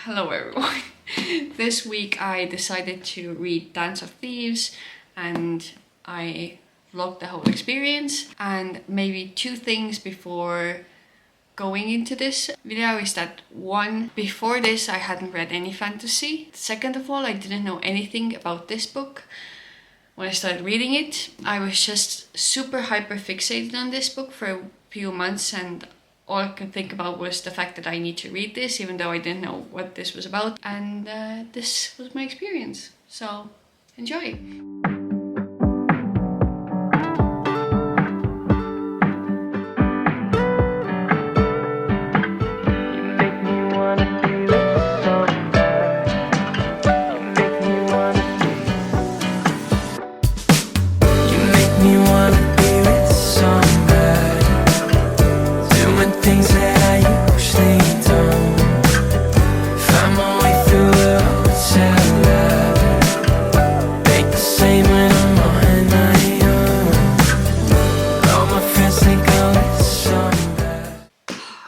Hello everyone. This week I decided to read Dance of Thieves and I vlogged the whole experience. And maybe two things before going into this video is that one, before this I hadn't read any fantasy. Second of all, I didn't know anything about this book. When I started reading it, I was just super hyper fixated on this book for a few months, and all I could think about was the fact that I need to read this, even though I didn't know what this was about. And this was my experience. So enjoy.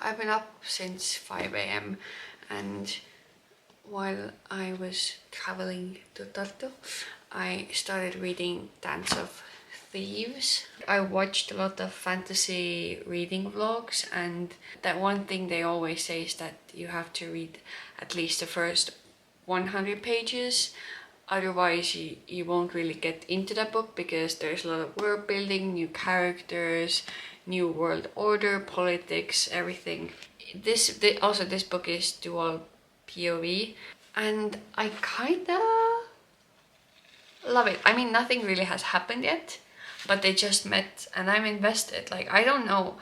I've been up since 5 a.m. and while I was traveling to Tartu, I started reading Dance of Thieves. I watched a lot of fantasy reading vlogs, and that one thing they always say is that you have to read at least the first 100 pages. Otherwise you won't really get into that book, because there's a lot of world building, new characters, new world order, politics, everything. This book is dual POV and I kinda love it. I mean, nothing really has happened yet, but they just met and I'm invested. Like, I don't know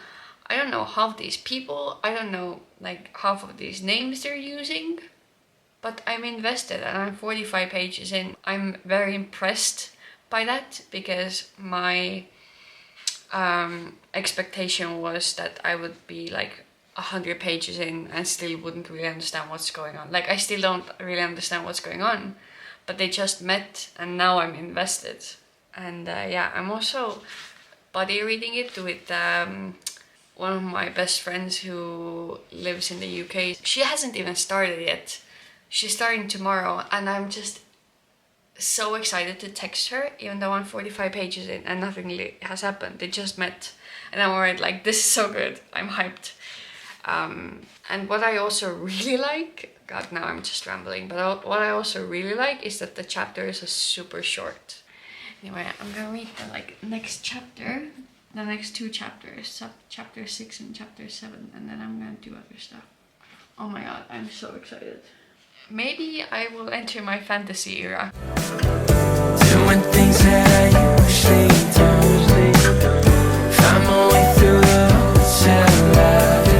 half these people, I don't know like half of these names they're using, but I'm invested and I'm 45 pages in. I'm very impressed by that, because my expectation was that I would be like 100 pages in and still wouldn't really understand what's going on. Like, I still don't really understand what's going on, but they just met and now I'm invested. And yeah, I'm also buddy reading it with one of my best friends who lives in the UK. She hasn't even started yet. She's starting tomorrow and I'm just so excited to text her, even though I'm 45 pages in and nothing really has happened. They just met and I'm already like, this is so good, I'm hyped. And what I also really like, God, now I'm just rambling, but what I also really like is that the chapters are super short. Anyway, I'm gonna read the next chapter, the next two chapters, chapter 6 and chapter 7, and then I'm gonna do other stuff. Oh my god, I'm so excited. Maybe I will enter my fantasy era. Doing things that I usually don't. Find my way through the hotel lobby.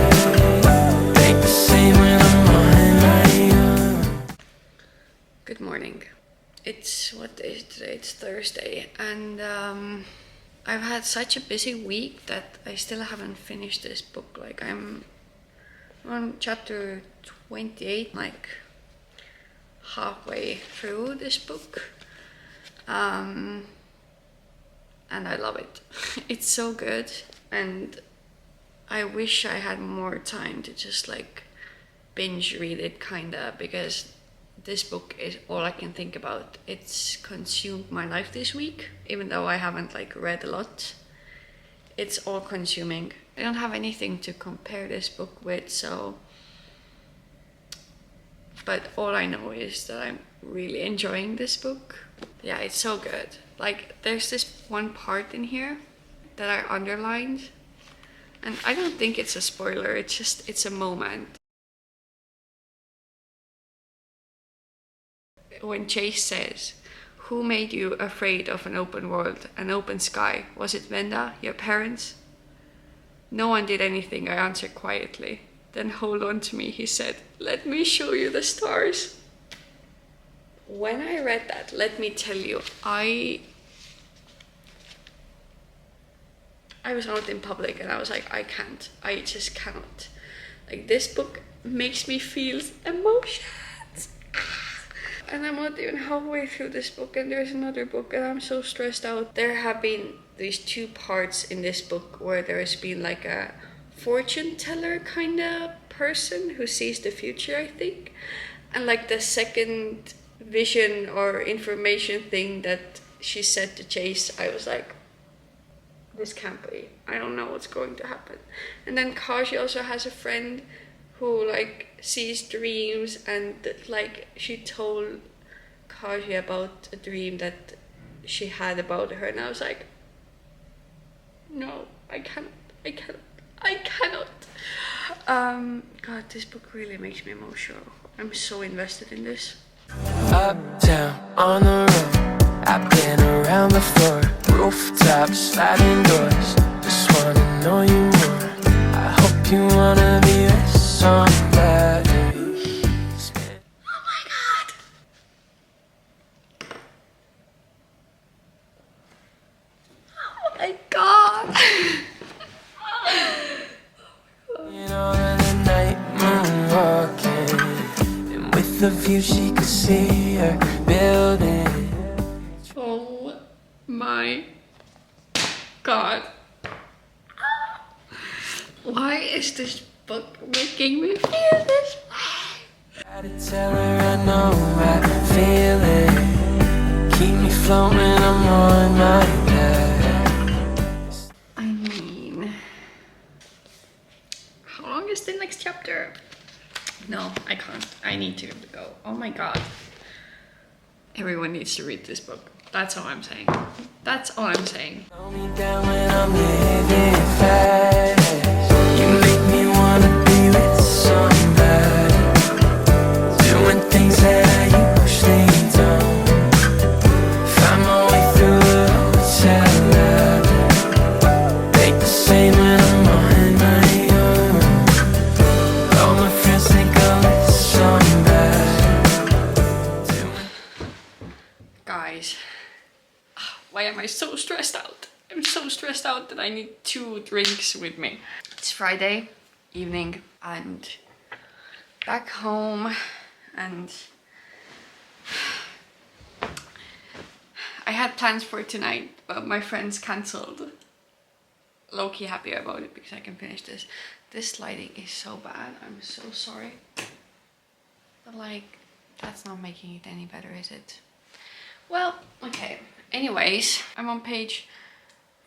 Think the same when I'm on my own. Good morning. It's, what day is it today? It's Thursday, and I've had such a busy week that I still haven't finished this book. Like, I'm on chapter 28, like halfway through this book, and I love it. It's so good, and I wish I had more time to just like binge read it kinda, because this book is all I can think about. It's consumed my life this week, even though I haven't like read a lot. It's all consuming. I don't have anything to compare this book with, so but all I know is that I'm really enjoying this book. Yeah, it's so good. Like, there's this one part in here that I underlined, and I don't think it's a spoiler, it's a moment. When Chase says, "Who made you afraid of an open world, an open sky? Was it Venda, your parents?" "No one did anything," I answered quietly. "Then hold on to me," he said. "Let me show you the stars." When I read that, let me tell you, I was out in public and I was like, I can't. I just cannot. Like, this book makes me feel emotions. And I'm not even halfway through this book and there's another book and I'm so stressed out. There have been these two parts in this book where there has been like a fortune teller kind of person who sees the future, I think. And like the second vision or information thing that she said to Chase, I was like, this can't be. I don't know what's going to happen. And then Kaji also has a friend who like sees dreams, and like she told Kaji about a dream that she had about her, and I was like, no, I cannot. God, this book really makes me emotional. I'm so invested in this. Uptown, on the road, I've been around the floor. Rooftops, sliding doors, just wanna know you more. I hope you wanna be with somebody. Oh my god! Oh my god! You know, the night moon walking, and with the view she could see her building. Oh my god. Why is this book making me feel this way? Try to tell her I know I feel it. Keep me floating, I'm on my back. I mean, how long is the next chapter? No, I can't. I need to go. Oh my god. Everyone needs to read this book. That's all I'm saying. That's all I'm saying. Slow me down when I'm living fast. You make me wanna be with somebody, doing things that I usually don't. Find my way through a hotel lobby. Ain't the same when I'm on my own. All my friends think I'm with somebody. Guys, why am I so stressed out? I'm so stressed out that I need 2 drinks with me. It's Friday evening and back home, and I had plans for tonight, but my friends cancelled. Low-key happy about it because I can finish this. This lighting is so bad. I'm so sorry. But like, that's not making it any better, is it? Well, okay. Anyways, I'm on page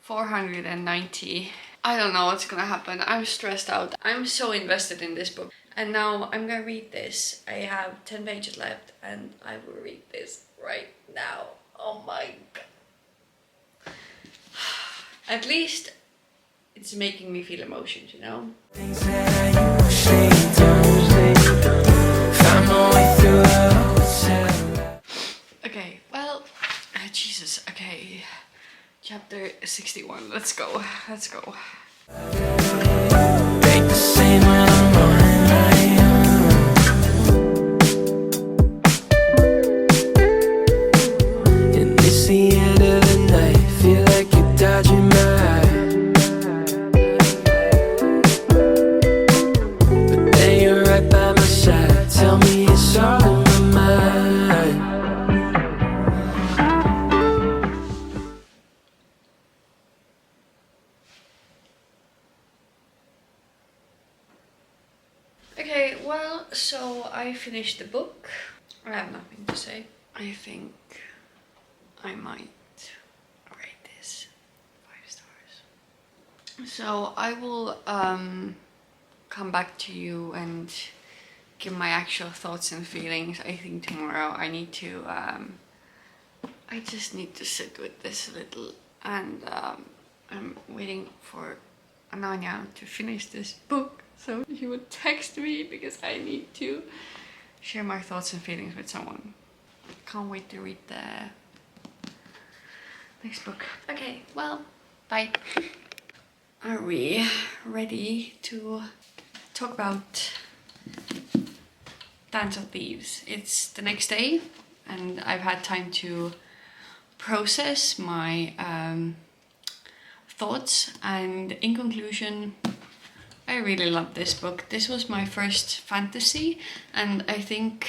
490. I don't know what's gonna happen. I'm stressed out. I'm so invested in this book. And now I'm gonna read this. I have 10 pages left and I will read this right now. Oh my god. At least it's making me feel emotions, you know? Things that I usually don't. Find my way through a hotel. Okay, well, Jesus, okay. Chapter 61, let's go, let's go. Ain't the same when I'm on my own. And it's the end of the night, feel like you're dodging my eye. But then you're right by my side, tell me it's all in my mind. Okay, well, so I finished the book. I have nothing to say. I think I might rate this 5 stars. So I will come back to you and give my actual thoughts and feelings. I think tomorrow I need to I just need to sit with this a little, and I'm waiting for Ananya to finish this book so she would text me because I need to share my thoughts and feelings with someone. Can't wait to read the next book. Okay, well, bye. Are we ready to talk about Dance of Thieves? It's the next day and I've had time to process my thoughts, and in conclusion, I really love this book. This was my first fantasy, and I think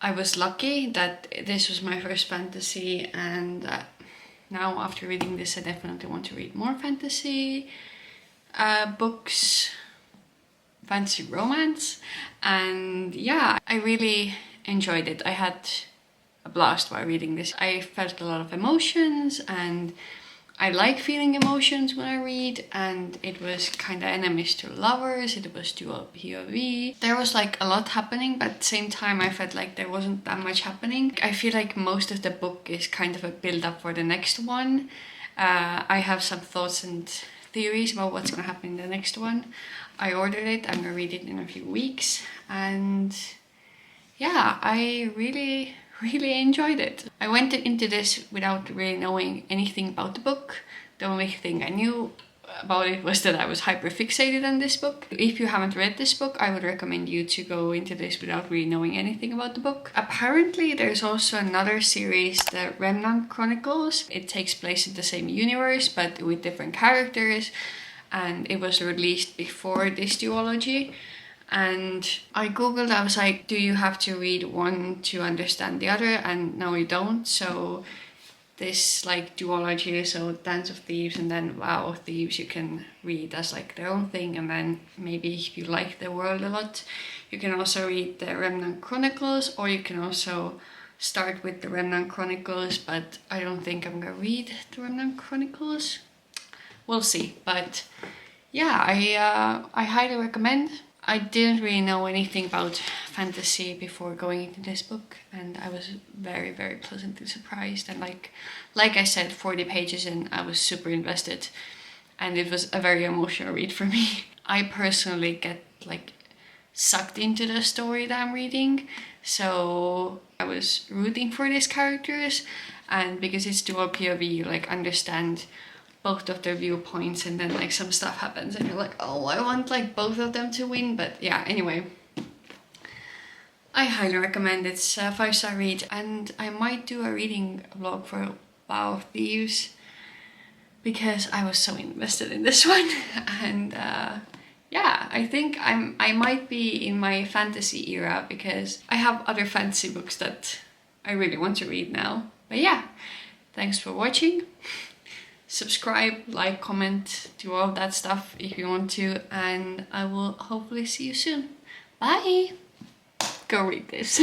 I was lucky that this was my first fantasy, and now after reading this I definitely want to read more fantasy books. fantasy romance. And yeah, I really enjoyed it. I had a blast while reading this. I felt a lot of emotions, and I like feeling emotions when I read, and it was kind of enemies to lovers, it was dual POV. There was like a lot happening, but at the same time I felt like there wasn't that much happening. I feel like most of the book is kind of a build up for the next one. I have some thoughts and theories about what's going to happen in the next one. I ordered it, I'm going to read it in a few weeks, and yeah, I really enjoyed it. I went into this without really knowing anything about the book. The only thing I knew about it was that I was hyper fixated on this book. If you haven't read this book, I would recommend you to go into this without really knowing anything about the book. Apparently there's also another series, the Remnant Chronicles. It takes place in the same universe but with different characters, and it was released before this duology. And I googled, I was like, do you have to read one to understand the other? And no, you don't. So this like duology, so Dance of Thieves and then Vow of Thieves, you can read as like their own thing. And then maybe if you like the world a lot, you can also read the Remnant Chronicles, or you can also start with the Remnant Chronicles, but I don't think I'm gonna read the Remnant Chronicles. We'll see. But yeah, I highly recommend. I didn't really know anything about fantasy before going into this book, and I was very pleasantly surprised. And like I said, 40 pages in, I was super invested, and it was a very emotional read for me. I personally get like sucked into the story that I'm reading, so I was rooting for these characters, and because it's dual POV, you like understand both of their viewpoints, and then like some stuff happens and you're like, oh, I want like both of them to win. But yeah, anyway, I highly recommend. It's a 5-star read, and I might do a reading vlog for Vow of Thieves because I was so invested in this one. And yeah, I think I might be in my fantasy era because I have other fantasy books that I really want to read now. But yeah, thanks for watching. Subscribe, like, comment, do all that stuff if you want to, and I will hopefully see you soon. Bye! Go read this.